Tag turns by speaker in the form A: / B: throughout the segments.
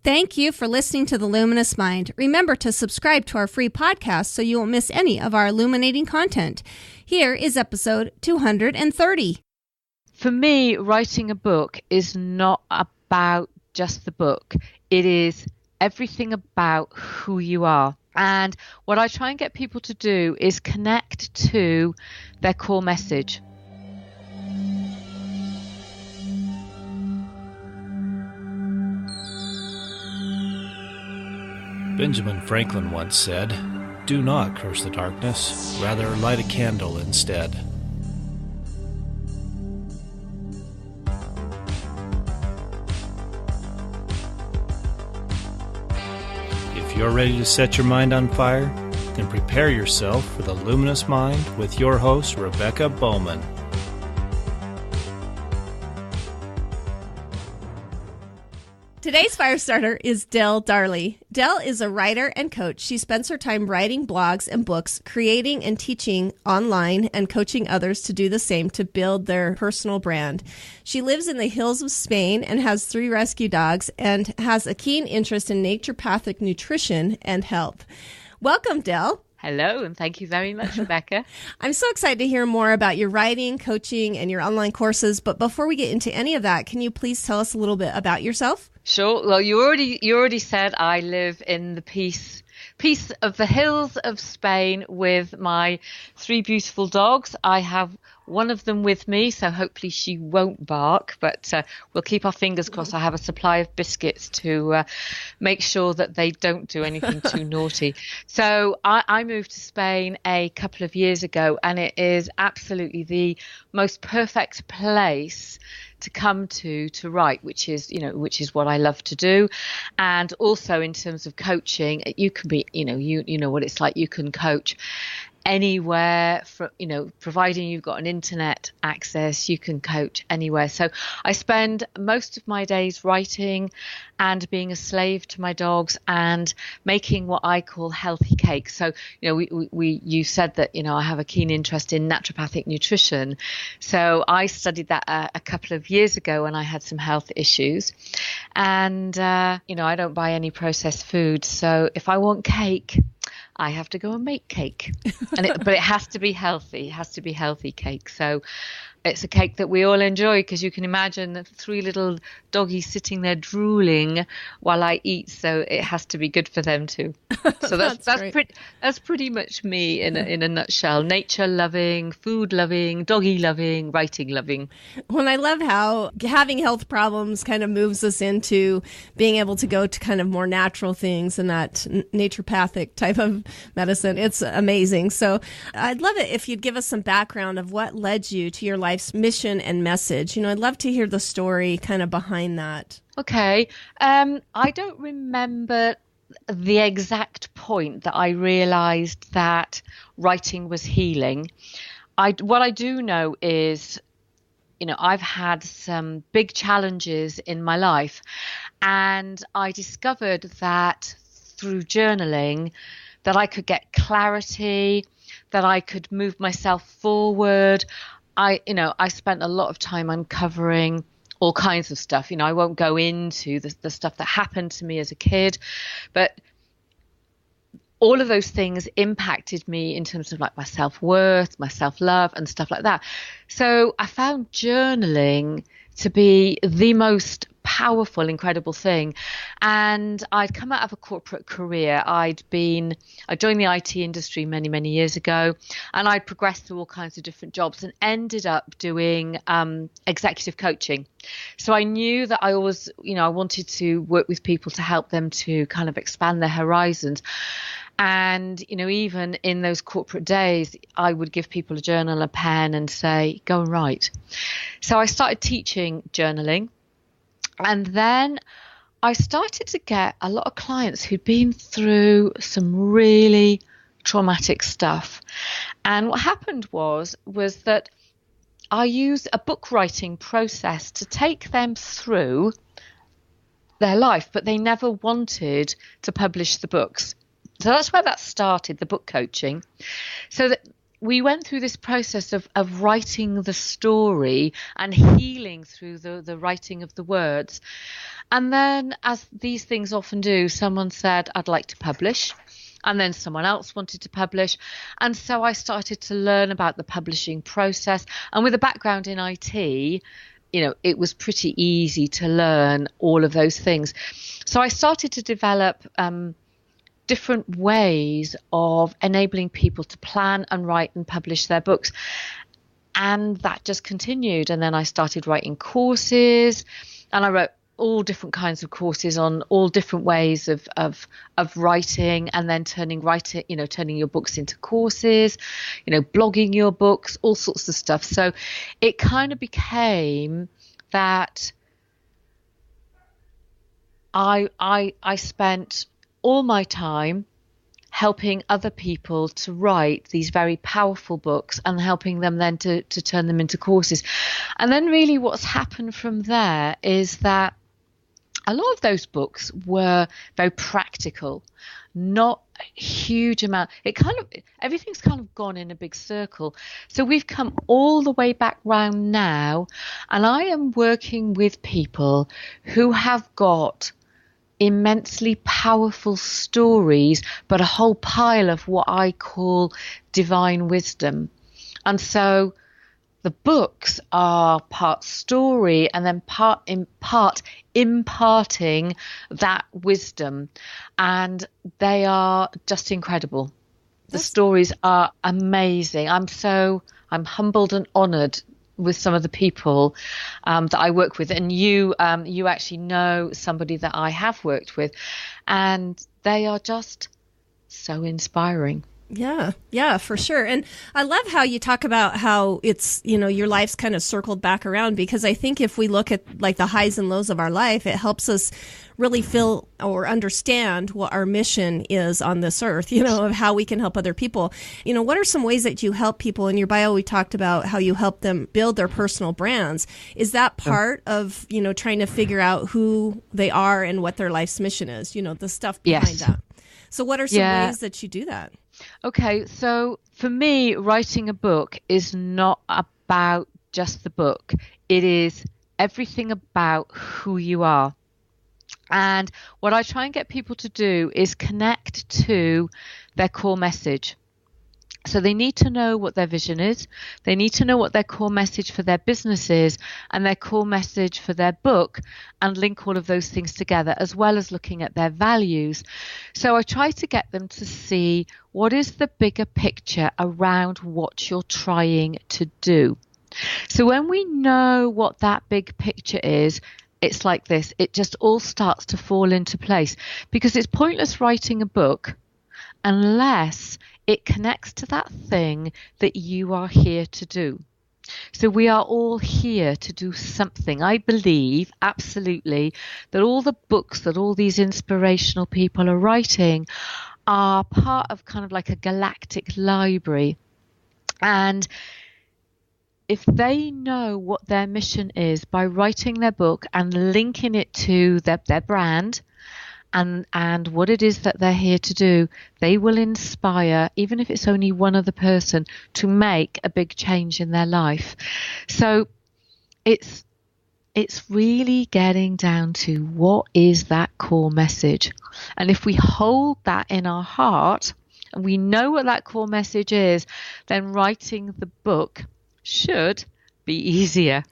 A: Thank you for listening to The Luminous Mind. Remember to subscribe to our free podcast so you won't miss any of our illuminating content. Here is episode 230.
B: For me, writing a book is not about just the book. It is everything about who you are. And what I try and get people to do is connect to their core message.
C: Benjamin Franklin once said, "Do not curse the darkness, rather light a candle instead." If you're ready to set your mind on fire, then prepare yourself for the Luminous Mind with your host, Rebecca Bowman.
A: Today's fire starter is Dale Darley. Dale is a writer and coach. She spends her time writing blogs and books, creating and teaching online, and coaching others to do the same to build their personal brand. She lives in the hills of Spain and has 3 rescue dogs and has a keen interest in naturopathic nutrition and health. Welcome, Dale.
B: Hello, and thank you very much, Rebecca.
A: I'm so excited to hear more about your writing, coaching, and your online courses. But before we get into any of that, can you please tell us a little bit about yourself?
B: Sure. Well, you already said I live in the peace of the hills of Spain with my 3 beautiful dogs. I have one of them with me, so hopefully she won't bark, but we'll keep our fingers crossed. I have a supply of biscuits to make sure that they don't do anything too naughty. So I moved to Spain a couple of years ago, and it is absolutely the most perfect place to come to write, which is what I love to do. And also in terms of coaching, you can be, you know what it's like. You can coach anywhere, providing you've got an internet access, you can coach anywhere. So I spend most of my days writing and being a slave to my dogs and making what I call healthy cakes. So, you said that, I have a keen interest in naturopathic nutrition. So I studied that a couple of years ago when I had some health issues. And, I don't buy any processed food. So if I want cake, I have to go and make cake, but it has to be healthy. It has to be healthy cake. So it's a cake that we all enjoy, because you can imagine 3 little doggies sitting there drooling while I eat. So it has to be good for them too. So that's pretty much me in a nutshell. Nature loving, food loving, doggy loving, writing loving.
A: Well, I love how having health problems kind of moves us into being able to go to kind of more natural things and that naturopathic type of medicine. It's amazing. So I'd love it if you'd give us some background of what led you to your life's mission and message. I'd love to hear the story kind of behind that.
B: Okay. I don't remember the exact point that I realized that writing was healing. What I do know is, I've had some big challenges in my life, and I discovered that through journaling that I could get clarity, that I could move myself forward. I spent a lot of time uncovering all kinds of stuff. I won't go into the stuff that happened to me as a kid, but all of those things impacted me in terms of like my self-worth, my self-love and stuff like that. So I found journaling to be the most powerful, incredible thing. And I'd come out of a corporate career. I joined the IT industry many, many years ago, and I'd progressed through all kinds of different jobs and ended up doing executive coaching. So I knew that I always, I wanted to work with people to help them to kind of expand their horizons. And, even in those corporate days, I would give people a journal, a pen, and say, go and write. So I started teaching journaling. And then I started to get a lot of clients who'd been through some really traumatic stuff. And what happened was that I used a book writing process to take them through their life, but they never wanted to publish the books. So that's where that started, the book coaching. So that we went through this process of writing the story and healing through the writing of the words. And then, as these things often do, someone said, I'd like to publish. And then someone else wanted to publish. And so I started to learn about the publishing process. And with a background in IT, it was pretty easy to learn all of those things. So I started to develop different ways of enabling people to plan and write and publish their books. And that just continued. And then I started writing courses, and I wrote all different kinds of courses on all different ways of writing, and then turning your books into courses, blogging your books, all sorts of stuff. So it kind of became that I spent all my time helping other people to write these very powerful books and helping them then to turn them into courses. And then really what's happened from there is that a lot of those books were very practical, not a huge amount. Everything's kind of gone in a big circle. So we've come all the way back round now, and I am working with people who have got immensely powerful stories, but a whole pile of what I call divine wisdom. And so the books are part story and then part imparting that wisdom, and they are just incredible. The stories are amazing. I'm humbled and honored with some of the people that I work with, and you actually know somebody that I have worked with, and they are just so inspiring.
A: Yeah, for sure. And I love how you talk about how it's, your life's kind of circled back around, because I think if we look at like the highs and lows of our life, it helps us really feel or understand what our mission is on this earth, of how we can help other people. What are some ways that you help people? In your bio, we talked about how you help them build their personal brands. Is that part of, trying to figure out who they are and what their life's mission is, the stuff behind that? So what are some ways that you do that?
B: Okay, so for me, writing a book is not about just the book. It is everything about who you are. And what I try and get people to do is connect to their core message. So they need to know what their vision is. They need to know what their core message for their business is and their core message for their book, and link all of those things together, as well as looking at their values. So I try to get them to see what is the bigger picture around what you're trying to do. So when we know what that big picture is, it's like this. It just all starts to fall into place, because it's pointless writing a book unless it connects to that thing that you are here to do. So we are all here to do something. I believe absolutely that all the books that all these inspirational people are writing are part of kind of like a galactic library. And if they know what their mission is by writing their book and linking it to their brand, and what it is that they're here to do, they will inspire, even if it's only one other person, to make a big change in their life. So it's really getting down to what is that core message. And if we hold that in our heart and we know what that core message is, then writing the book should be easier.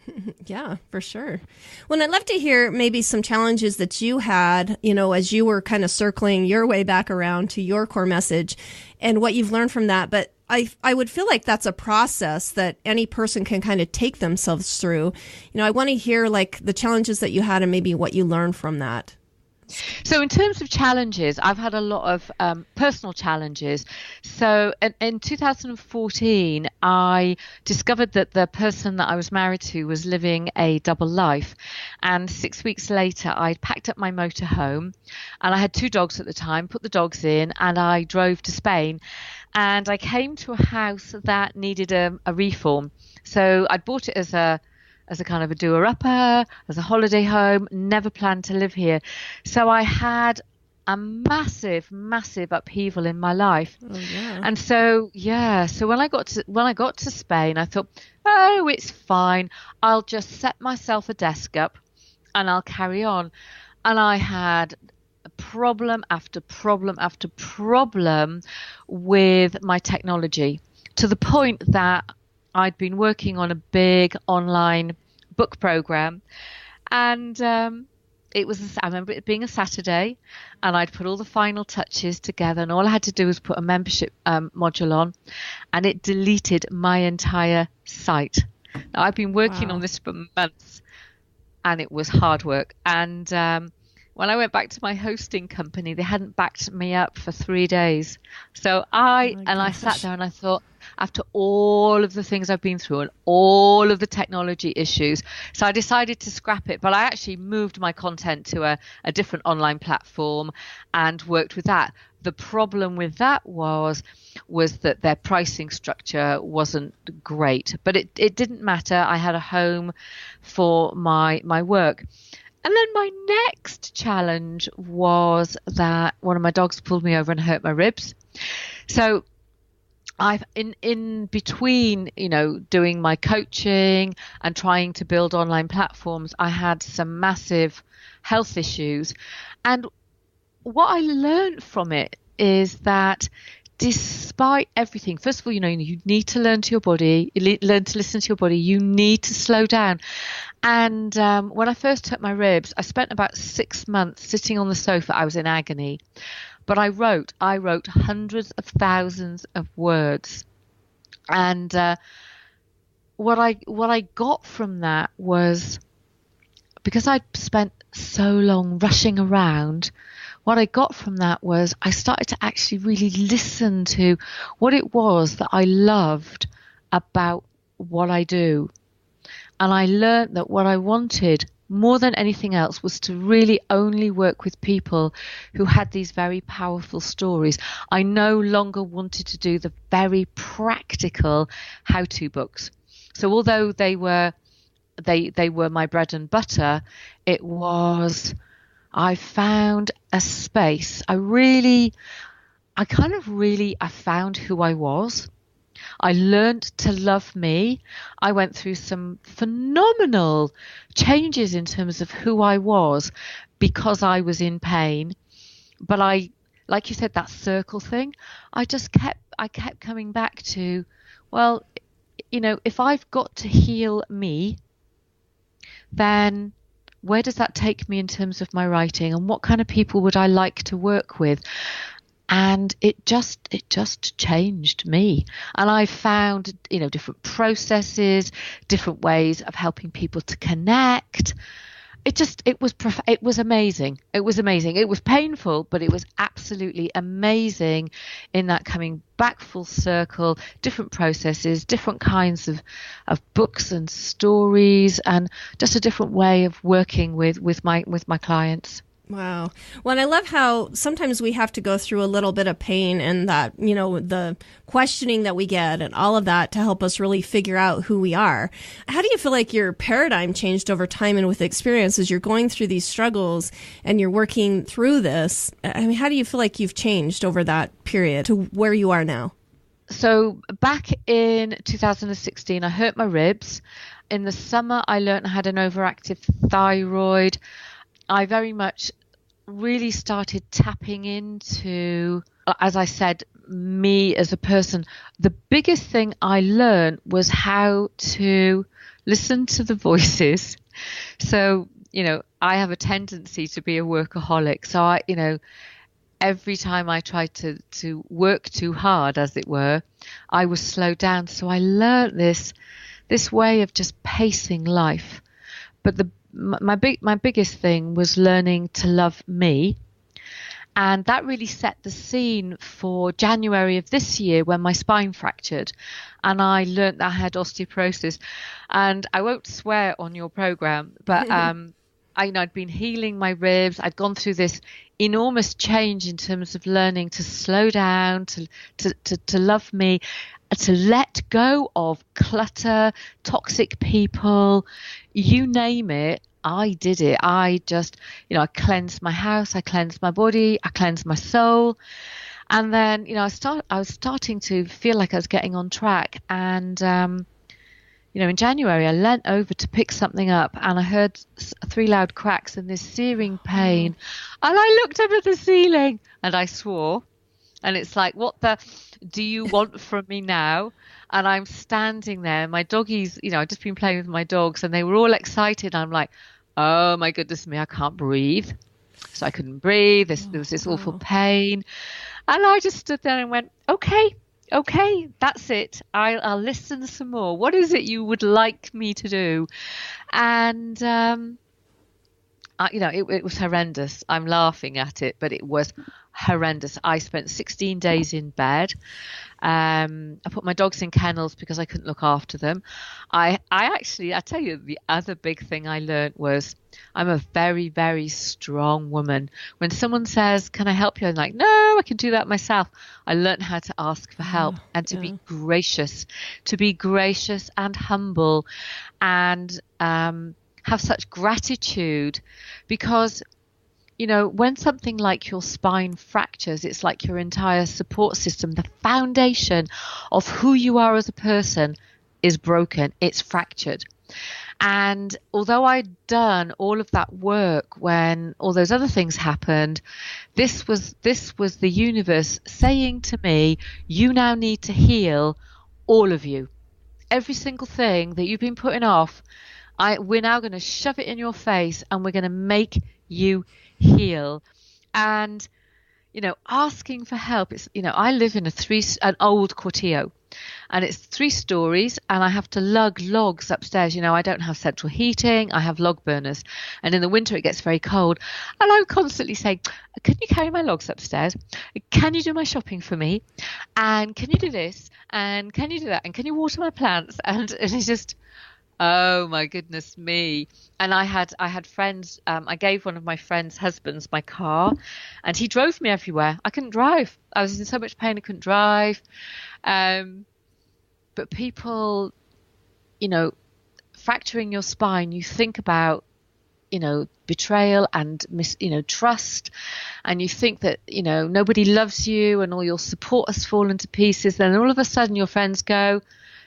A: Yeah, for sure. Well, I'd love to hear maybe some challenges that you had, as you were kind of circling your way back around to your core message and what you've learned from that. But I would feel like that's a process that any person can kind of take themselves through. I want to hear like the challenges that you had and maybe what you learned from that.
B: So in terms of challenges, I've had a lot of personal challenges. So in 2014, I discovered that the person that I was married to was living a double life. And 6 weeks later, I packed up my motorhome, and I had 2 dogs at the time, put the dogs in, and I drove to Spain. And I came to a house that needed a reform. So I'd bought it as a kind of a doer-upper, as a holiday home, never planned to live here. So I had a massive, massive upheaval in my life.
A: Oh, yeah.
B: And so, so when I got to Spain, I thought, oh, it's fine. I'll just set myself a desk up and I'll carry on. And I had problem after problem after problem with my technology, to the point that I'd been working on a big online book program, and I remember it being a Saturday, and I'd put all the final touches together, and all I had to do was put a membership module on, and it deleted my entire site. Now, I've been working on this for months, and it was hard work. And when I went back to my hosting company, they hadn't backed me up for 3 days. So I sat there and I thought, after all of the things I've been through and all of the technology issues, so I decided to scrap it. But I actually moved my content to a different online platform and worked with that. The problem with that was that their pricing structure wasn't great, but it didn't matter. I had a home for my work. And then my next challenge was that one of my dogs pulled me over and hurt my ribs. So I've in between, doing my coaching and trying to build online platforms, I had some massive health issues. And what I learned from it is that despite everything, first of all, you need to learn to listen to your body. You need to slow down. And when I first hurt my ribs, I spent about 6 months sitting on the sofa. I was in agony. But I wrote hundreds of thousands of words. And what I got from that was, because I'd spent so long rushing around, what I got from that was I started to actually really listen to what it was that I loved about what I do. And I learned that what I wanted more than anything else was to really only work with people who had these very powerful stories. I no longer wanted to do the very practical how-to books. So although they were my bread and butter, I found a space. I found who I was. I learned to love me. I went through some phenomenal changes in terms of who I was because I was in pain. But like you said, that circle thing, I kept coming back to, well, if I've got to heal me, then where does that take me in terms of my writing, and what kind of people would I like to work with? And it just changed me. And I found, different processes, different ways of helping people to connect. It was amazing. It was amazing. It was painful, but it was absolutely amazing in that coming back full circle, different processes, different kinds of books and stories, and just a different way of working with my clients.
A: Wow. Well, and I love how sometimes we have to go through a little bit of pain, and that, the questioning that we get and all of that to help us really figure out who we are. How do you feel like your paradigm changed over time and with experience as you're going through these struggles and you're working through this? I mean, how do you feel like you've changed over that period to where you are now?
B: So back in 2016, I hurt my ribs. In the summer, I learned I had an overactive thyroid. I very much really started tapping into, as I said, me as a person. The biggest thing I learned was how to listen to the voices. So, I have a tendency to be a workaholic. So every time I tried to work too hard, as it were, I was slowed down. So I learned this way of just pacing life. But my biggest thing was learning to love me. And that really set the scene for January of this year, when my spine fractured and I learned that I had osteoporosis. And I won't swear on your program, but I'd been healing my ribs. I'd gone through this enormous change in terms of learning to slow down, to love me, to let go of clutter, toxic people, you name it. I did it. I just, I cleansed my house, I cleansed my body, I cleansed my soul. And then, I was starting to feel like I was getting on track. And, in January, I leant over to pick something up and I heard 3 loud cracks and this searing pain. And I looked up at the ceiling and I swore. And it's like, what the do you want from me now? And I'm standing there. My doggies, I've just been playing with my dogs and they were all excited. I'm like, oh my goodness me, I can't breathe. So I couldn't breathe. There was this awful pain. And I just stood there and went, okay, that's it. I'll listen some more. What is it you would like me to do? And, it was horrendous. I'm laughing at it, but it was horrendous. I spent 16 days in bed. I put my dogs in kennels because I couldn't look after them. I tell you, the other big thing I learned was I'm a very, very strong woman. When someone says, can I help you? I'm like, no, I can do that myself. I learned how to ask for help and to be gracious and humble and have such gratitude because when something like your spine fractures, it's like your entire support system, the foundation of who you are as a person is broken. It's fractured. And although I'd done all of that work when all those other things happened, this was the universe saying to me, you now need to heal all of you. Every single thing that you've been putting off, we're now going to shove it in your face and we're going to make you heal. And asking for help, it's I live in an old cortillo and it's 3 stories and I have to lug logs upstairs. I don't have central heating, I have log burners, and in the winter it gets very cold and I'm constantly saying, can you carry my logs upstairs, can you do my shopping for me, and can you do this, and can you do that, and can you water my plants, and it's just, oh my goodness me. And I had friends, I gave one of my friends' husbands my car and he drove me everywhere. I couldn't drive. I was in so much pain I couldn't drive. But people, fracturing your spine, you think about, betrayal and trust, and you think that, nobody loves you and all your support has fallen to pieces. Then all of a sudden your friends go,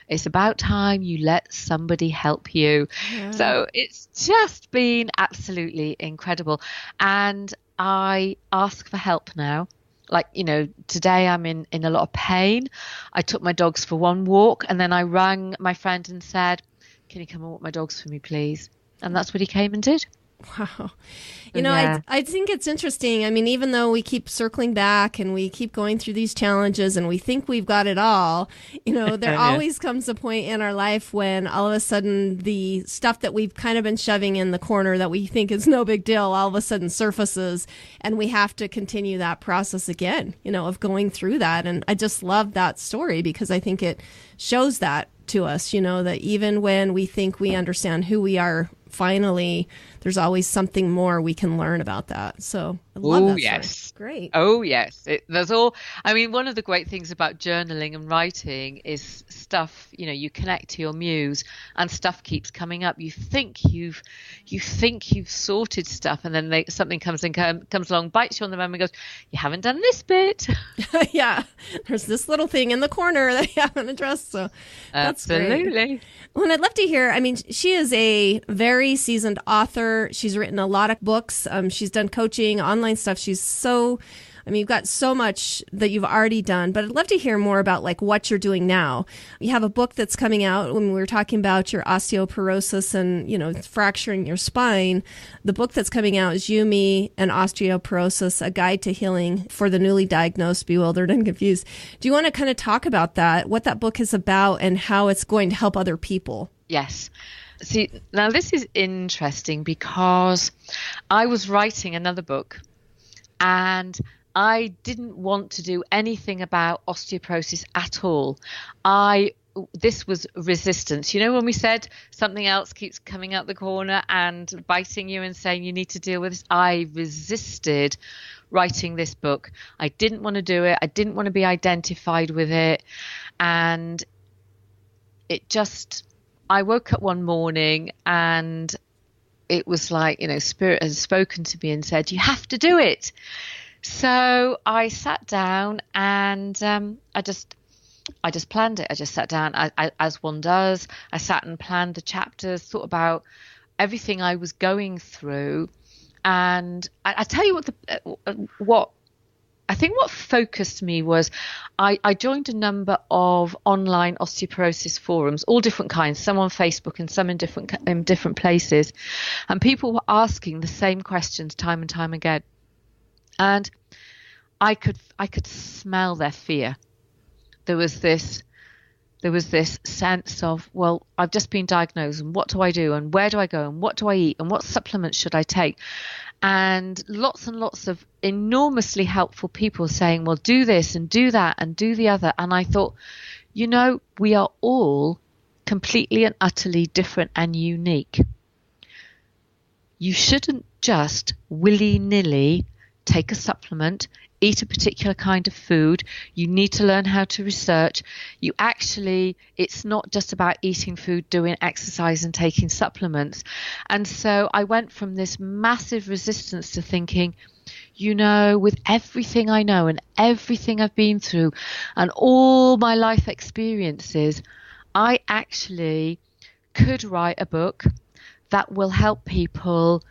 B: it's about time you let somebody help you. Yeah. So it's just been absolutely incredible. And I ask for help now. Like, today I'm in a lot of pain. I took my dogs for one walk and then I rang my friend and said, can you come and walk my dogs for me, please? And that's what he came and did.
A: Wow. I think it's interesting. I mean, even though we keep circling back and we keep going through these challenges and we think we've got it all, there always comes a point in our life when all of a sudden the stuff that we've kind of been shoving in the corner that we think is no big deal all of a sudden surfaces and we have to continue that process again, of going through that. And I just love that story because I think it shows that to us, that even when we think we understand who we are, finally, there's always something more we can learn about that. So I love that story. Great.
B: Oh, yes. One of the great things about journaling and writing is stuff, you connect to your muse and stuff keeps coming up. You think you've sorted stuff and then something comes along, bites you on the bum and goes, you haven't done this bit.
A: Yeah. There's this little thing in the corner that you haven't addressed. So that's
B: absolutely
A: great. Well, and I'd love to hear, she is a very seasoned author. She's written a lot of books. She's done coaching, online stuff. You've got so much that you've already done, but I'd love to hear more about what you're doing now. You have a book that's coming out when we were talking about your osteoporosis and, fracturing your spine. The book that's coming out is Me and Osteoporosis, A Guide to Healing for the Newly Diagnosed, Bewildered, and Confused. Do you want to kind of talk about that, what that book is about and how it's going to help other people?
B: Yes. See, now this is interesting because I was writing another book and I didn't want to do anything about osteoporosis at all. This was resistance. When we said something else keeps coming out the corner and biting you and saying you need to deal with this, I resisted writing this book. I didn't want to do it. I didn't want to be identified with it. And I woke up one morning and it was like, Spirit had spoken to me and said, you have to do it. So I sat down and I just planned it. I just sat down as one does. I sat and planned the chapters, thought about everything I was going through. And I tell you what I think what focused me was I joined a number of online osteoporosis forums, all different kinds, some on Facebook and some in different places. And people were asking the same questions time and time again. And I could smell their fear. There was this sense of, well, I've just been diagnosed, and what do I do, and where do I go, and what do I eat, and what supplements should I take? And lots of enormously helpful people saying, well, do this and do that and do the other. And I thought, we are all completely and utterly different and unique. You shouldn't just willy-nilly take a supplement, eat a particular kind of food. You need to learn how to research. It's not just about eating food, doing exercise and taking supplements. And so I went from this massive resistance to thinking, with everything I know and everything I've been through and all my life experiences, I actually could write a book that will help people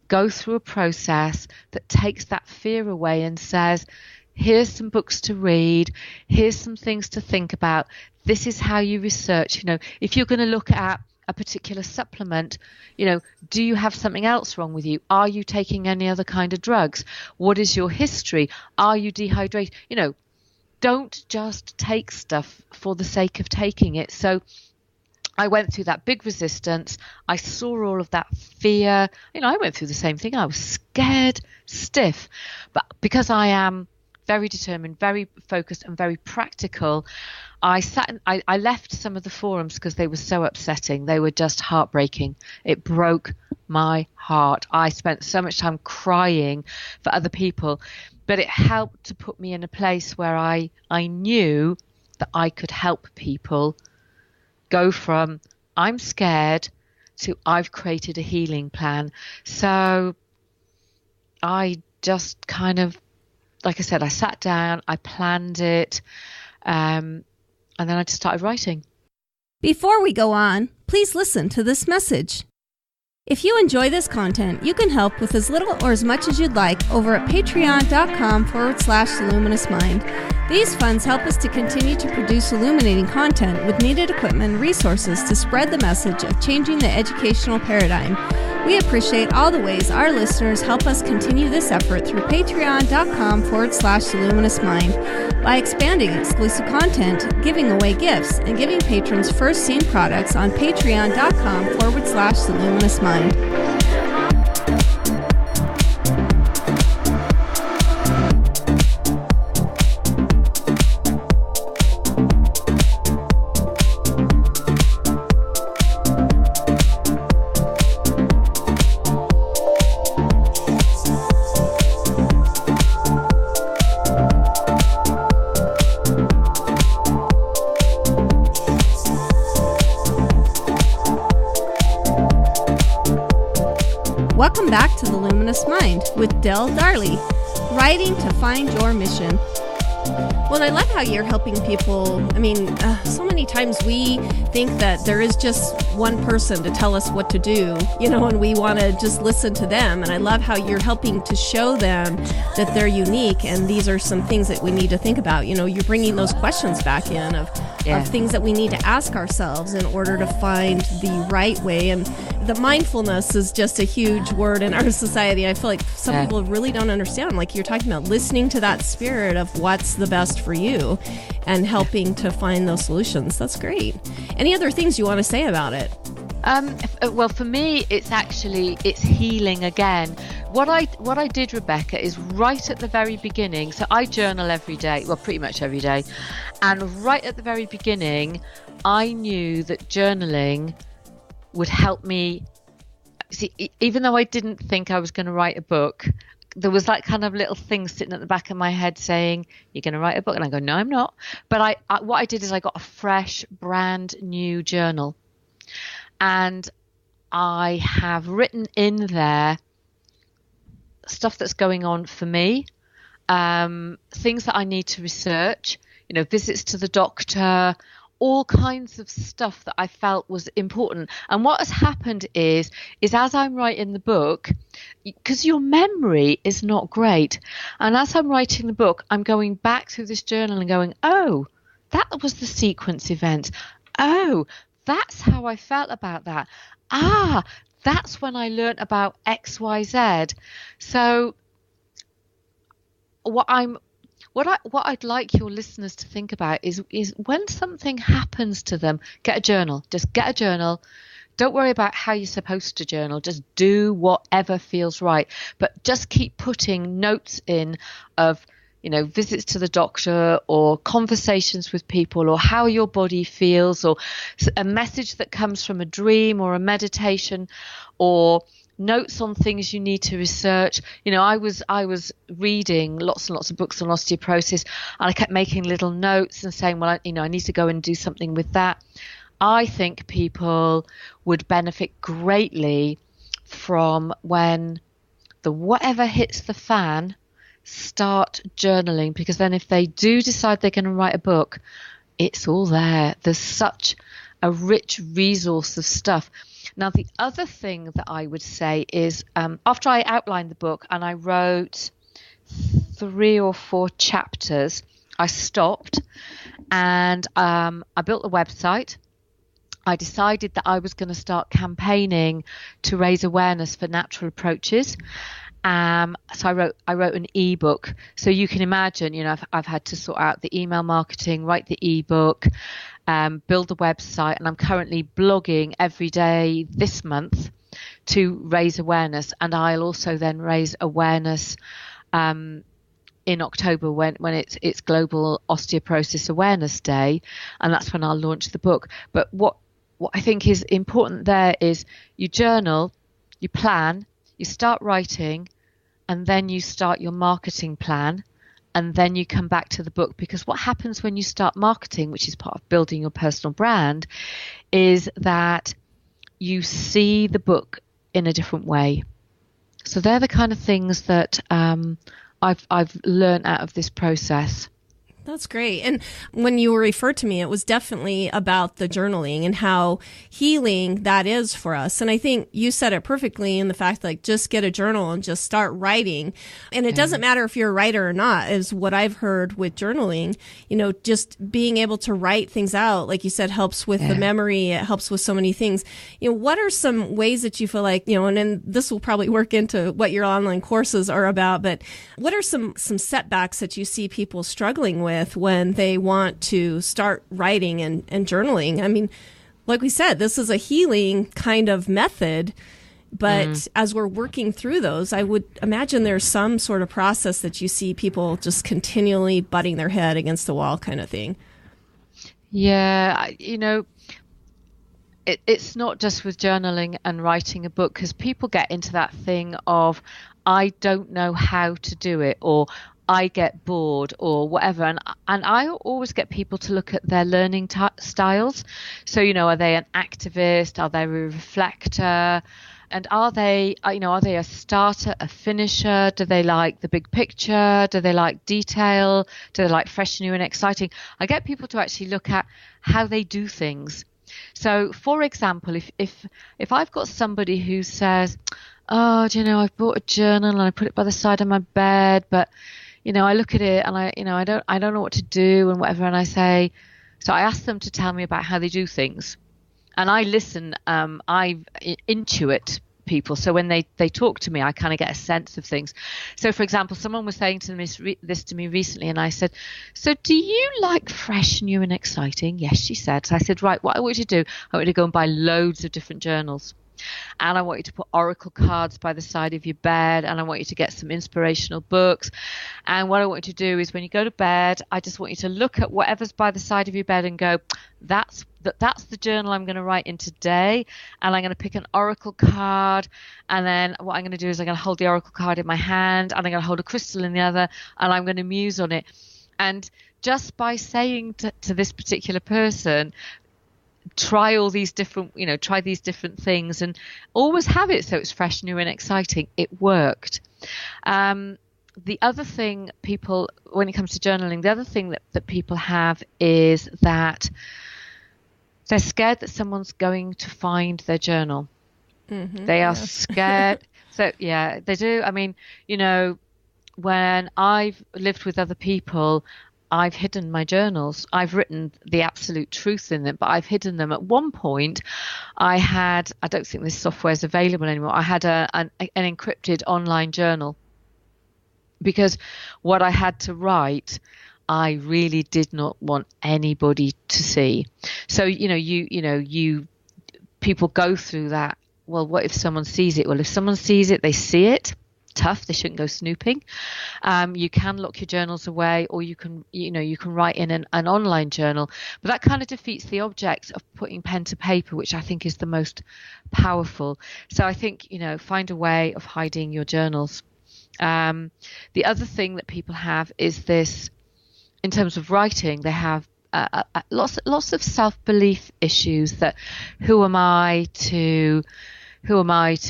B: go through a process that takes that fear away and says, here's some books to read, here's some things to think about, this is how you research. If you're going to look at a particular supplement, do you have something else wrong with you? Are you taking any other kind of drugs? What is your history? Are you dehydrated? Don't just take stuff for the sake of taking it. So I went through that big resistance. I saw all of that fear. I went through the same thing. I was scared stiff. But because I am very determined, very focused and very practical, I left some of the forums because they were so upsetting. They were just heartbreaking. It broke my heart. I spent so much time crying for other people, but it helped to put me in a place where I knew that I could help people go from I'm scared to I've created a healing plan. So I just kind of, like I said, I sat down, I planned it, and then I just started writing.
A: Before we go on, please listen to this message. If you enjoy this content, you can help with as little or as much as you'd like over at patreon.com/theluminousmind. These funds help us to continue to produce illuminating content with needed equipment and resources to spread the message of changing the educational paradigm. We appreciate all the ways our listeners help us continue this effort through patreon.com/theluminousmind by expanding exclusive content, giving away gifts, and giving patrons first seen products on patreon.com/theluminousmind. Welcome back to The Luminous Mind with Dale Darley, writing to find your mission. Well, and I love how you're helping people. So many times we think that there is just one person to tell us what to do, and we want to just listen to them. And I love how you're helping to show them that they're unique, and these are some things that we need to think about. You're bringing those questions back in of things that we need to ask ourselves in order to find the right way. And the mindfulness is just a huge word in our society. I feel like some people really don't understand. Like you're talking about listening to that spirit of what's the best for you and helping to find those solutions. That's great. Any other things you want to say about it?
B: Well, for me, it's healing again. What I did, Rebecca, is right at the very beginning. So I journal every day, well, pretty much every day. And right at the very beginning, I knew that journaling would help me. See, even though I didn't think I was going to write a book, there was that kind of little thing sitting at the back of my head saying, you're going to write a book? And I go, no, I'm not. But what I did is I got a fresh, brand new journal. And I have written in there stuff that's going on for me, things that I need to research, visits to the doctor, all kinds of stuff that I felt was important. And what has happened is as I'm writing the book, because your memory is not great, and as I'm writing the book, I'm going back through this journal and going, oh, that was the sequence event. Oh, that's how I felt about that. Ah, that's when I learned about X, Y, Z. So what I'd like your listeners to think about is when something happens to them, get a journal. Just get a journal. Don't worry about how you're supposed to journal. Just do whatever feels right. But just keep putting notes in of, visits to the doctor or conversations with people or how your body feels or a message that comes from a dream or a meditation or notes on things you need to research. I was reading lots and lots of books on osteoporosis, and I kept making little notes and saying, well, I need to go and do something with that. I think people would benefit greatly from when the whatever hits the fan, start journaling, because then if they do decide they're going to write a book, it's all there. There's such a rich resource of stuff. Now, the other thing that I would say is after I outlined the book and I wrote 3 or 4 chapters, I stopped and I built a website. I decided that I was going to start campaigning to raise awareness for natural approaches. So I wrote an ebook. So you can imagine, I've had to sort out the email marketing, write the ebook, build the website, and I'm currently blogging every day this month to raise awareness. And I'll also then raise awareness in October when it's Global Osteoporosis Awareness Day, and that's when I'll launch the book. But what I think is important there is you journal, you plan, you start writing, and then you start your marketing plan, and then you come back to the book. Because what happens when you start marketing, which is part of building your personal brand, is that you see the book in a different way. So they're the kind of things that I've learned out of this process.
A: That's great. And when you referred to me, it was definitely about the journaling and how healing that is for us. And I think you said it perfectly in the fact like just get a journal and just start writing. And it doesn't matter if you're a writer or not, is what I've heard with journaling. Just being able to write things out, like you said, helps with the memory. It helps with so many things. What are some ways that you feel like, and then this will probably work into what your online courses are about, but what are some setbacks that you see people struggling with when they want to start writing and journaling? I mean, like we said, this is a healing kind of method, but as we're working through those, I would imagine there's some sort of process that you see people just continually butting their head against the wall kind of thing.
B: Yeah, it's not just with journaling and writing a book, because people get into that thing of, I don't know how to do it, or I get bored or whatever. And I always get people to look at their learning styles. So, are they an activist? Are they a reflector? And are they a starter, a finisher? Do they like the big picture? Do they like detail? Do they like fresh, new and exciting? I get people to actually look at how they do things. So, for example, if I've got somebody who says, oh, I've bought a journal and I put it by the side of my bed, but I look at it and I don't know what to do and whatever. And I ask them to tell me about how they do things. And I listen, I intuit people. So when they talk to me, I kind of get a sense of things. So for example, someone was saying this to me recently, and I said, so do you like fresh, new and exciting? Yes, she said. So I said, right, what I want you to do, I want you to go and buy loads of different journals. And I want you to put oracle cards by the side of your bed, and I want you to get some inspirational books. And what I want you to do is when you go to bed, I just want you to look at whatever's by the side of your bed and go, that's the journal I'm going to write in today. And I'm going to pick an oracle card. And then what I'm going to do is I'm going to hold the oracle card in my hand, and I'm going to hold a crystal in the other, and I'm going to muse on it. And just by saying to this particular person, try all these different, try these different things and always have it so it's fresh, new and exciting. It worked. The other thing people, when it comes to journaling, the other thing that people have is that they're scared that someone's going to find their journal. Mm-hmm, they are scared. So, yeah, they do. I mean, when I've lived with other people, I've hidden my journals. I've written the absolute truth in them, but I've hidden them. At one point, I don't think this software is available anymore. I had an encrypted online journal because what I had to write, I really did not want anybody to see. So, people go through that. Well, what if someone sees it? Well, if someone sees it, they see it. Tough. They shouldn't go snooping. You can lock your journals away, or you can write in an online journal, but that kind of defeats the object of putting pen to paper, which I think is the most powerful. So I think, find a way of hiding your journals. The other thing that people have is this, in terms of writing, they have lots of self-belief issues that who am I to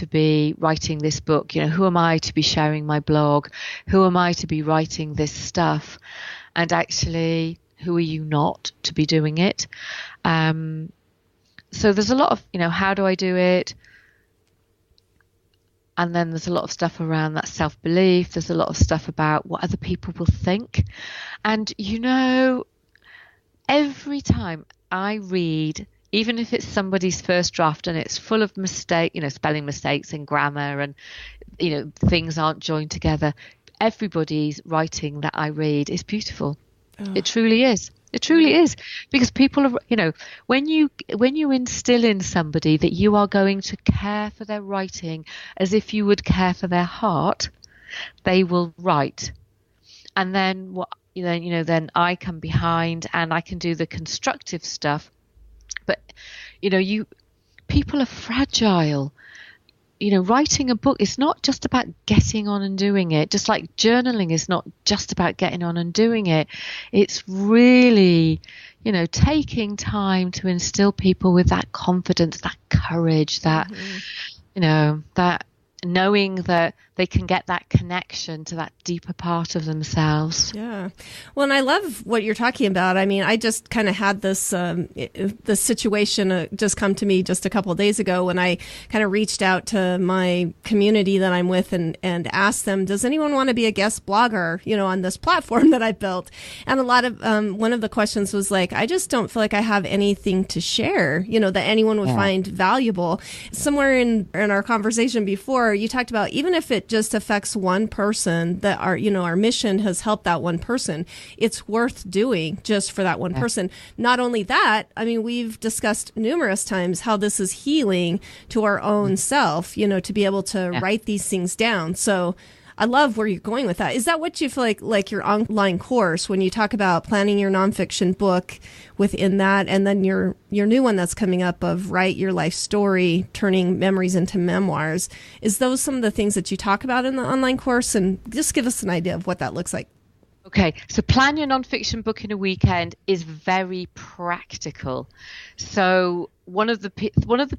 B: be writing this book? Who am I to be sharing my blog? Who am I to be writing this stuff? And actually, who are you not to be doing it? So there's a lot of, how do I do it? And then there's a lot of stuff around that self-belief. There's a lot of stuff about what other people will think. And, every time I read, even if it's somebody's first draft and it's full of spelling mistakes and grammar and, things aren't joined together, everybody's writing that I read is beautiful. Oh. It truly is. It truly is, because people are, when you instill in somebody that you are going to care for their writing as if you would care for their heart, they will write. And then then I come behind and I can do the constructive stuff. But, people are fragile. Writing a book is not just about getting on and doing it, just like journaling is not just about getting on and doing it. It's really, taking time to instill people with that confidence, that courage, that, that knowing that they can get that connection to that deeper part of themselves.
A: Yeah. Well, and I love what you're talking about. I mean, I just kind of had this situation just come to me just a couple of days ago when I kind of reached out to my community that I'm with and asked them, does anyone want to be a guest blogger, on this platform that I built? And a lot of, one of the questions was like, I just don't feel like I have anything to share, that anyone would find valuable. Somewhere in our conversation before, you talked about even if it just affects one person, that our mission has helped that one person, it's worth doing just for that one person. Not only that, I mean, we've discussed numerous times how this is healing to our own self, to be able to write these things down. So I love where you're going with that. Is that what you feel like your online course, when you talk about planning your nonfiction book within that, and then your new one that's coming up of Write Your Life Story, turning memories into memoirs, is those some of the things that you talk about in the online course? And just give us an idea of what that looks like.
B: Okay, so plan your nonfiction book in a weekend is very practical. So one of the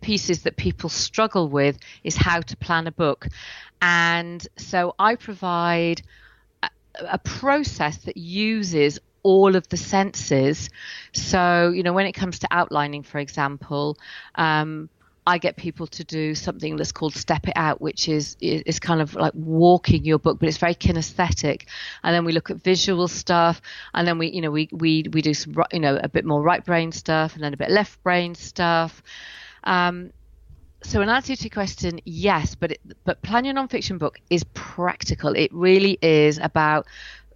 B: pieces that people struggle with is how to plan a book. And so I provide a process that uses all of the senses. So, when it comes to outlining, for example, I get people to do something that's called Step It Out, which is kind of like walking your book, but it's very kinesthetic. And then we look at visual stuff, and then we do some, a bit more right brain stuff, and then a bit left brain stuff. So in answer to your question, yes, but Plan Your Nonfiction Book is practical. It really is about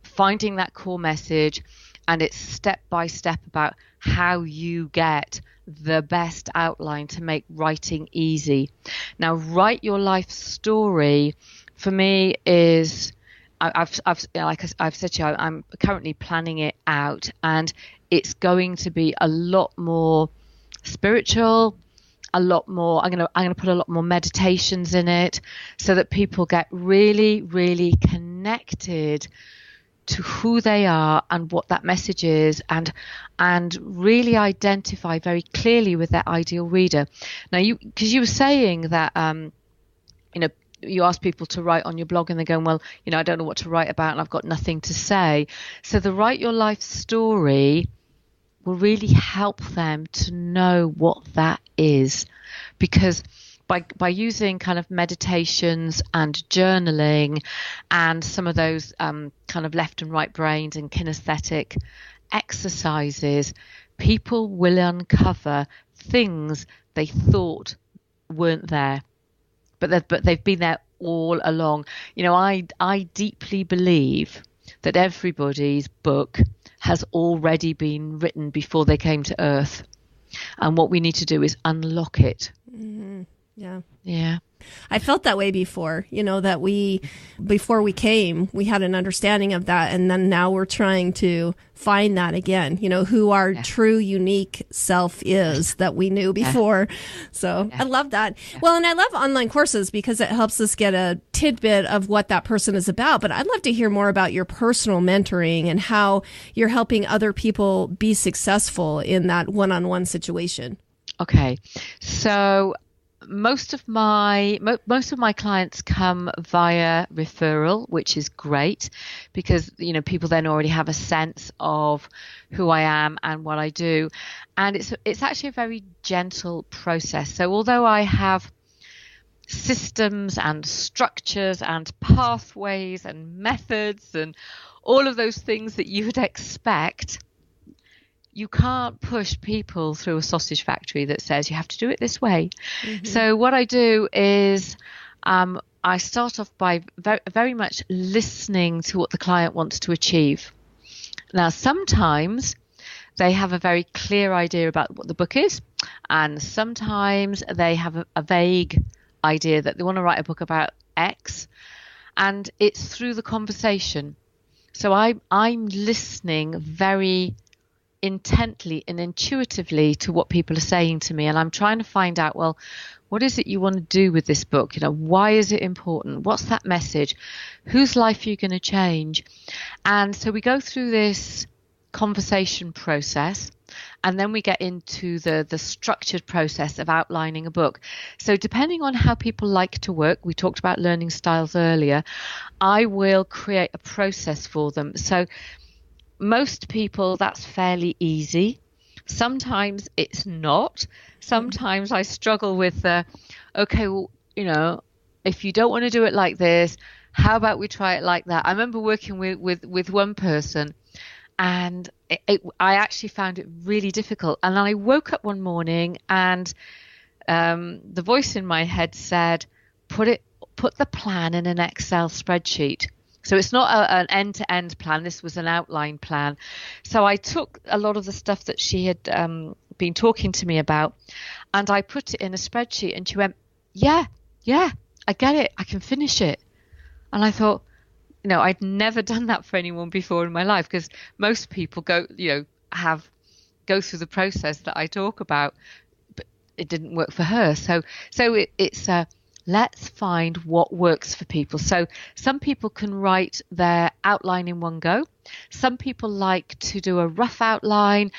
B: finding that core message, and it's step by step about how you get the best outline to make writing easy. Now, Write Your Life Story for me is, I've said to you, I'm currently planning it out, and it's going to be a lot more spiritual. I'm going to put a lot more meditations in it, so that people get really, really connected to who they are and what that message is, and really identify very clearly with their ideal reader. Now, because you were saying that, you ask people to write on your blog and they're going, well, I don't know what to write about and I've got nothing to say. So the Write Your Life Story will really help them to know what that is, because by using kind of meditations and journaling and some of those kind of left and right brains and kinesthetic exercises, people will uncover things they thought weren't there, but they've been there all along. I deeply believe that everybody's book has already been written before they came to Earth, and what we need to do is unlock it.
A: Mm-hmm. Yeah.
B: Yeah.
A: I felt that way before, that before we came, we had an understanding of that. And then now we're trying to find that again, who our true unique self is that we knew before. So I love that. Well, and I love online courses because it helps us get a tidbit of what that person is about. But I'd love to hear more about your personal mentoring and how you're helping other people be successful in that one-on-one situation.
B: Okay. So most of my clients come via referral, which is great because people then already have a sense of who I am and what I do, and it's actually a very gentle process. So although I have systems and structures and pathways and methods and all of those things that you would expect, you can't push people through a sausage factory that says you have to do it this way. Mm-hmm. So what I do is I start off by very much listening to what the client wants to achieve. Now, sometimes they have a very clear idea about what the book is, and sometimes they have a vague idea that they want to write a book about X, and it's through the conversation. So I'm listening very intently and intuitively to what people are saying to me, and I'm trying to find out, well, what is it you want to do with this book? Why is it important? What's that message? Whose life are you going to change? And so we go through this conversation process, and then we get into the structured process of outlining a book. So depending on how people like to work, we talked about learning styles earlier, I will create a process for them. So most people, that's fairly easy. Sometimes it's not. Sometimes I struggle with okay, well, if you don't want to do it like this, how about we try it like that? I remember working with one person, and I actually found it really difficult. And then I woke up one morning and the voice in my head said, put the plan in an Excel spreadsheet. So it's not an end-to-end plan. This was an outline plan. So I took a lot of the stuff that she had been talking to me about, and I put it in a spreadsheet, and she went, yeah, I get it. I can finish it. And I thought, I'd never done that for anyone before in my life, because most people go through the process that I talk about, but it didn't work for her. So it's let's find what works for people. So some people can write their outline in one go. Some people like to do a rough outline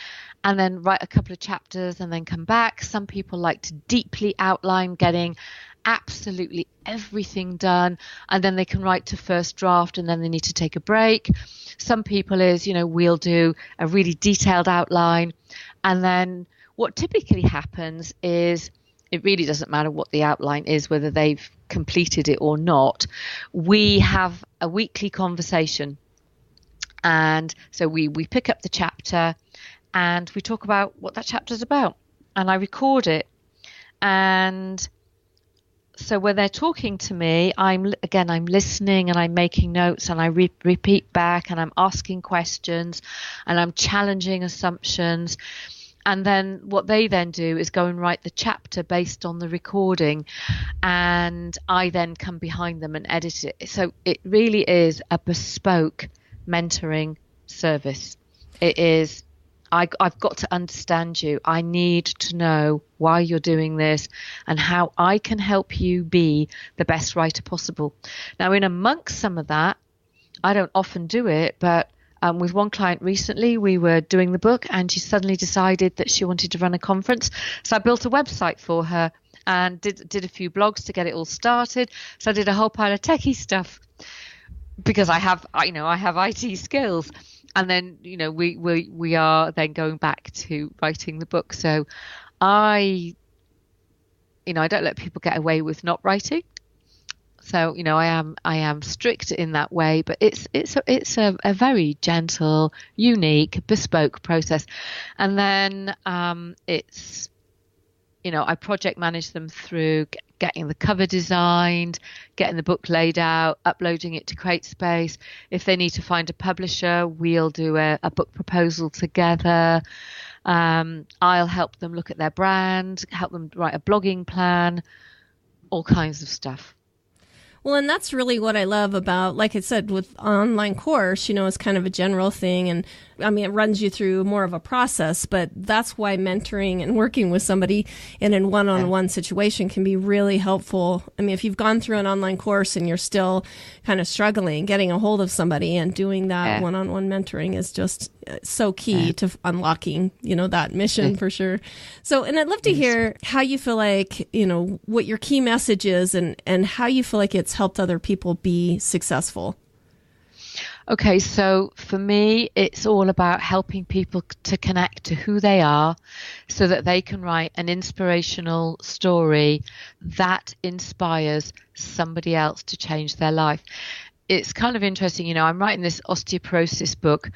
B: and then write a couple of chapters and then come back. Some people like to deeply outline, getting absolutely everything done, and then they can write to first draft and then they need to take a break. Some people we'll do a really detailed outline, and then what typically happens is, it really doesn't matter what the outline is, whether they've completed it or not. We have a weekly conversation. And so we pick up the chapter and we talk about what that chapter is about. And I record it. And so when they're talking to me, I'm listening and I'm making notes, and I repeat back, and I'm asking questions, and I'm challenging assumptions. And then what they then do is go and write the chapter based on the recording, and I then come behind them and edit it. So it really is a bespoke mentoring service. It is, I've got to understand you. I need to know why you're doing this and how I can help you be the best writer possible. Now, in amongst some of that, I don't often do it, but with one client recently, we were doing the book and she suddenly decided that she wanted to run a conference. So I built a website for her and did a few blogs to get it all started. So I did a whole pile of techie stuff because I have IT skills. And then, we are then going back to writing the book. So I don't let people get away with not writing. So, I am strict in that way, but it's a very gentle, unique, bespoke process. And then I project manage them through getting the cover designed, getting the book laid out, uploading it to CreateSpace. If they need to find a publisher, we'll do a book proposal together. I'll help them look at their brand, help them write a blogging plan, all kinds of stuff.
A: Well, and that's really what I love about, like I said, with online course, it's kind of a general thing. And I mean, it runs you through more of a process, but that's why mentoring and working with somebody in one-on-one situation can be really helpful. I mean, if you've gone through an online course and you're still kind of struggling, getting a hold of somebody and doing that one-on-one mentoring is just so key to unlocking, that mission for sure. So, and I'd love to hear how you feel like, what your key message is and how you feel like it's helped other people be successful.
B: Okay, so for me, it's all about helping people to connect to who they are so that they can write an inspirational story that inspires somebody else to change their life. It's kind of interesting, I'm writing this osteoporosis book,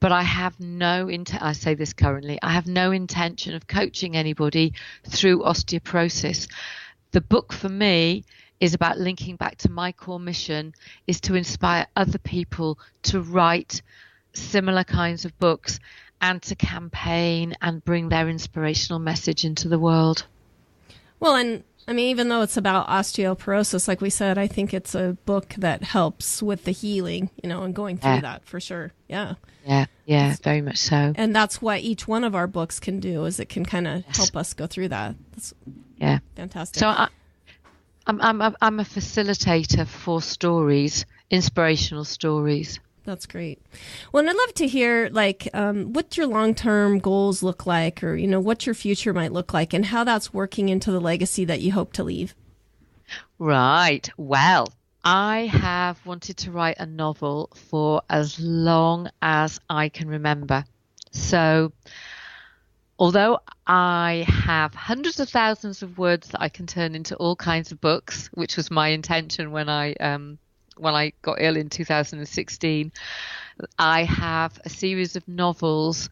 B: but I have I say this currently, I have no intention of coaching anybody through osteoporosis. The book for me is about linking back to my core mission, is to inspire other people to write similar kinds of books and to campaign and bring their inspirational message into the world.
A: Well, and I mean, even though it's about osteoporosis, like we said, I think it's a book that helps with the healing, and going through that for sure. Yeah.
B: Yeah, very much so.
A: And that's what each one of our books can do, is it can kind of help us go through that. That's fantastic. So
B: I'm a facilitator for stories, inspirational stories.
A: That's great. Well, and I'd love to hear, what your long-term goals look like, or, what your future might look like, and how that's working into the legacy that you hope to leave.
B: Right. Well, I have wanted to write a novel for as long as I can remember. So, although I have hundreds of thousands of words that I can turn into all kinds of books, which was my intention when I got ill in 2016, I have a series of novels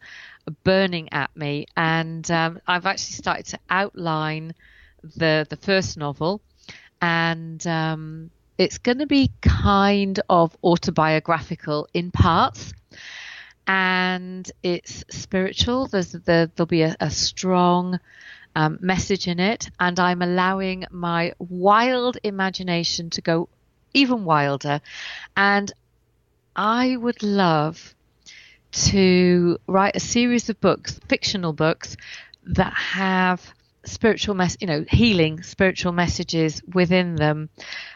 B: burning at me, and I've actually started to outline the first novel, and it's going to be kind of autobiographical in parts. And it's spiritual. There'll be a strong message in it, and I'm allowing my wild imagination to go even wilder. And I would love to write a series of books, fictional books, that have spiritual healing spiritual messages within them.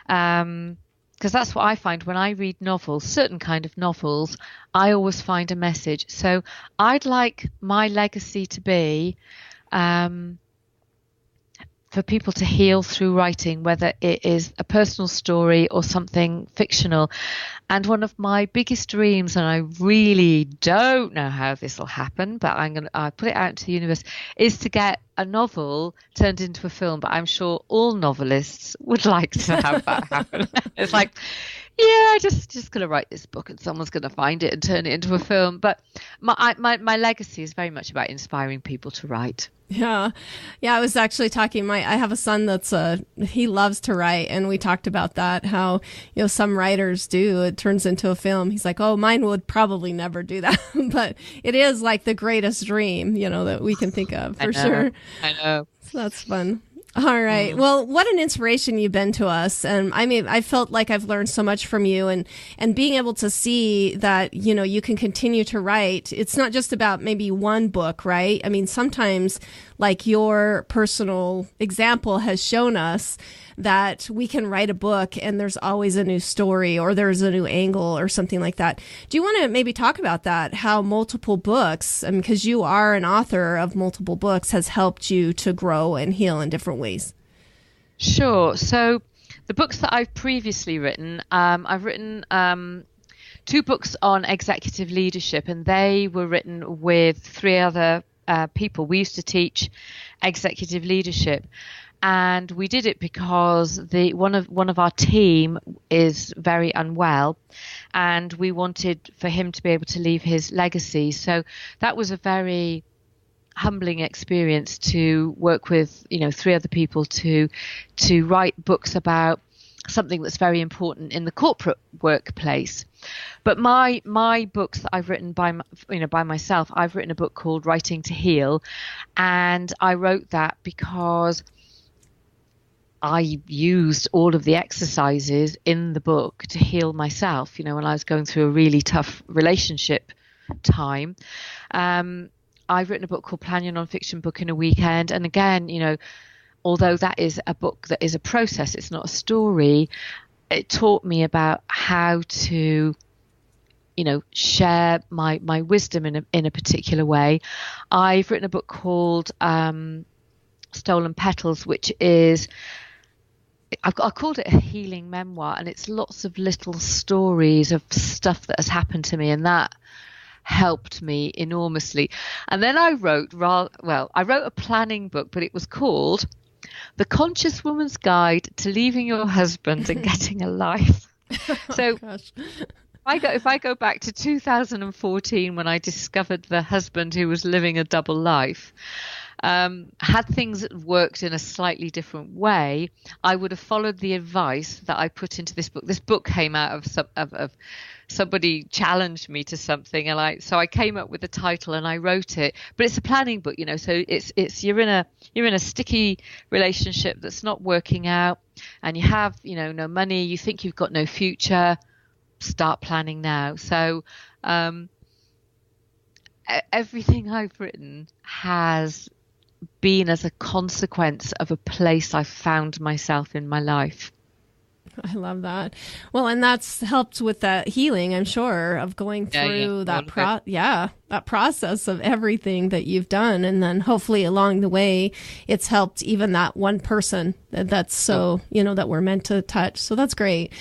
B: Because that's what I find when I read novels, certain kind of novels, I always find a message. So I'd like my legacy to be for people to heal through writing, whether it is a personal story or something fictional. And one of my biggest dreams, and I really don't know how this will happen, but I put it out into the universe, is to get a novel turned into a film. But I'm sure all novelists would like to have that happen. It's like, yeah, just going to write this book and someone's going to find it and turn it into a film. But my legacy is very much about inspiring people to write.
A: Yeah. I was actually talking, I have a son he loves to write, and we talked about that, how, some writers do, it turns into a film. He's like, oh, mine would probably never do that. But it is like the greatest dream, that we can think of, for sure.
B: I know.
A: So that's fun. All right. Well, what an inspiration you've been to us. And I mean, I felt like I've learned so much from you, and being able to see that, you can continue to write. It's not just about maybe one book, right? I mean, sometimes like your personal example has shown us that we can write a book and there's always a new story or there's a new angle or something like that. Do you want to maybe talk about that? How multiple books, because you are an author of multiple books, has helped you to grow and heal in different ways?
B: Sure. So the books that I've previously written, I've written 2 books on executive leadership, and they were written with 3 other people. We used to teach executive leadership. And we did it because one of our team is very unwell, and we wanted for him to be able to leave his legacy. So that was a very humbling experience to work with 3 other people to write books about something that's very important in the corporate workplace. But my books that I've written by myself, I've written a book called Writing to Heal, and I wrote that because I used all of the exercises in the book to heal myself, when I was going through a really tough relationship time. I've written a book called Plan Your Nonfiction Book in a Weekend. And again, although that is a book that is a process, it's not a story, it taught me about how to, share my wisdom in a particular way. I've written a book called Stolen Petals, which is, I called it a healing memoir, and it's lots of little stories of stuff that has happened to me, and that helped me enormously. And then I wrote a planning book, but it was called The Conscious Woman's Guide to Leaving Your Husband and Getting a Life. So if I go back to 2014, when I discovered the husband who was living a double life, had things worked in a slightly different way, I would have followed the advice that I put into this book. This book came out of somebody challenged me to something, and so I came up with the title and I wrote it. But it's a planning book, so it's you're in a sticky relationship that's not working out, and you have no money, you think you've got no future. Start planning now. So everything I've written has been as a consequence of a place I found myself in my life.
A: I love that. Well, and that's helped with that healing, I'm sure, of going through that process of everything that you've done. And then hopefully along the way, it's helped even that one person that's so, that we're meant to touch. So that's great.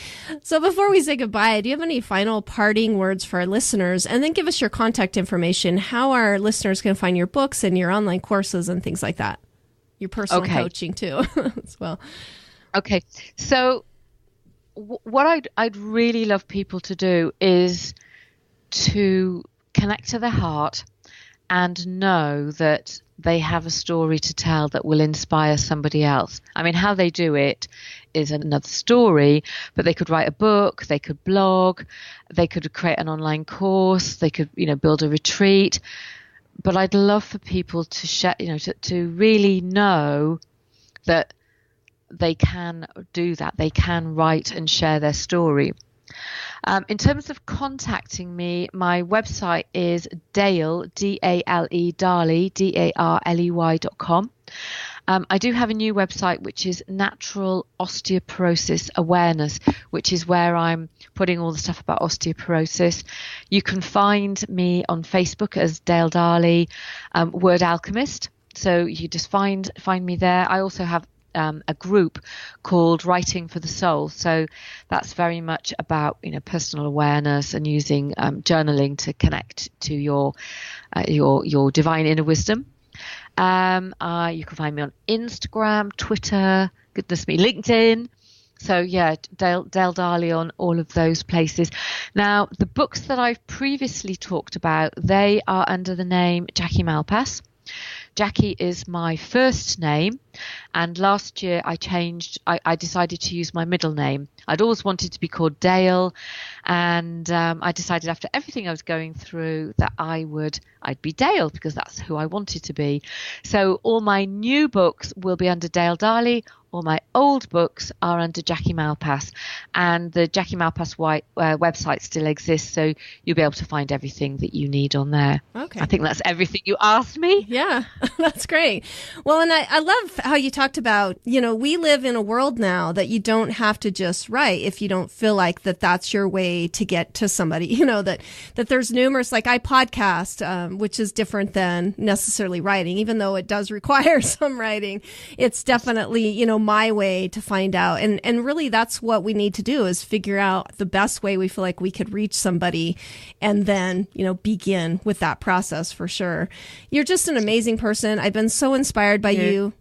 A: So before we say goodbye, do you have any final parting words for our listeners? And then give us your contact information, how our listeners can find your books and your online courses and things like that. Your personal coaching too as well.
B: Okay. So what I'd really love people to do is to connect to their heart and know that they have a story to tell that will inspire somebody else. I mean, how they do it is another story, but they could write a book, they could blog, they could create an online course, they could, build a retreat. But I'd love for people to share, to really know that they can do that. They can write and share their story. In terms of contacting me, my website is Dale, D-A-L-E, Darley, D-A-R-L-E-Y.com. I do have a new website, which is Natural Osteoporosis Awareness, which is where I'm putting all the stuff about osteoporosis. You can find me on Facebook as Dale Darley, Word Alchemist. So you just find me there. I also have a group called Writing for the Soul. So that's very much about, personal awareness and using journaling to connect to your divine inner wisdom. You can find me on Instagram, Twitter, goodness me, LinkedIn. So yeah, Dale Darley on all of those places. Now, the books that I've previously talked about, they are under the name Jackie Malpass. Jackie is my first name, and last year I decided to use my middle name. I'd always wanted to be called Dale, and I decided after everything I was going through that I'd be Dale, because that's who I wanted to be. So all my new books will be under Dale Darley. All my old books are under Jackie Malpass, and the Jackie Malpass website still exists, so you'll be able to find everything that you need on there.
A: Okay.
B: I think that's everything you asked me.
A: Yeah, that's great. Well, and I love how you talked about, we live in a world now that you don't have to just write if you don't feel like that's your way to get to somebody, that there's numerous, like I podcast, which is different than necessarily writing, even though it does require some writing. It's definitely, my way to find out. And really that's what we need to do, is figure out the best way we feel like we could reach somebody, and then, begin with that process for sure. You're just an amazing person. I've been so inspired by you.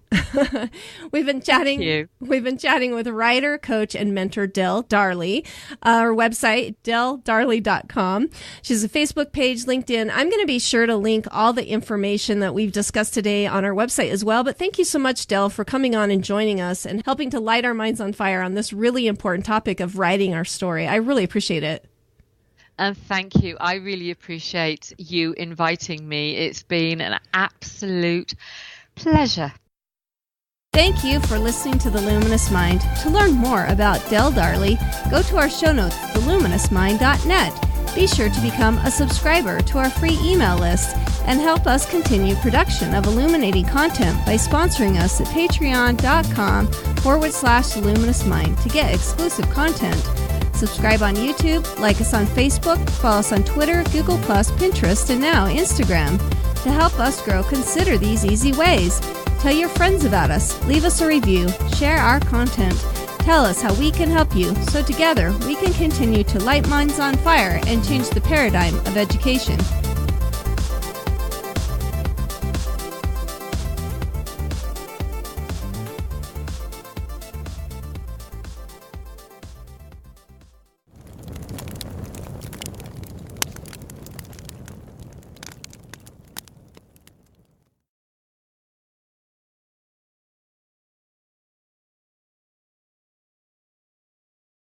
A: We've been chatting with writer, coach, and mentor Dale Darley. Our website, daledarley.com. She has a Facebook page, LinkedIn. I'm going to be sure to link all the information that we've discussed today on our website as well. But thank you so much, Dale, for coming on and joining us and helping to light our minds on fire on this really important topic of writing our story. I really appreciate it.
B: And thank you. I really appreciate you inviting me. It's been an absolute pleasure.
A: Thank you for listening to The Luminous Mind. To learn more about Dale Darley, go to our show notes, theluminousmind.net. Be sure to become a subscriber to our free email list and help us continue production of illuminating content by sponsoring us at patreon.com/theluminousmind to get exclusive content. Subscribe on YouTube, like us on Facebook, follow us on Twitter, Google+, Pinterest, and now Instagram. To help us grow, consider these easy ways. Tell your friends about us, leave us a review, share our content, tell us how we can help you, so together we can continue to light minds on fire and change the paradigm of education.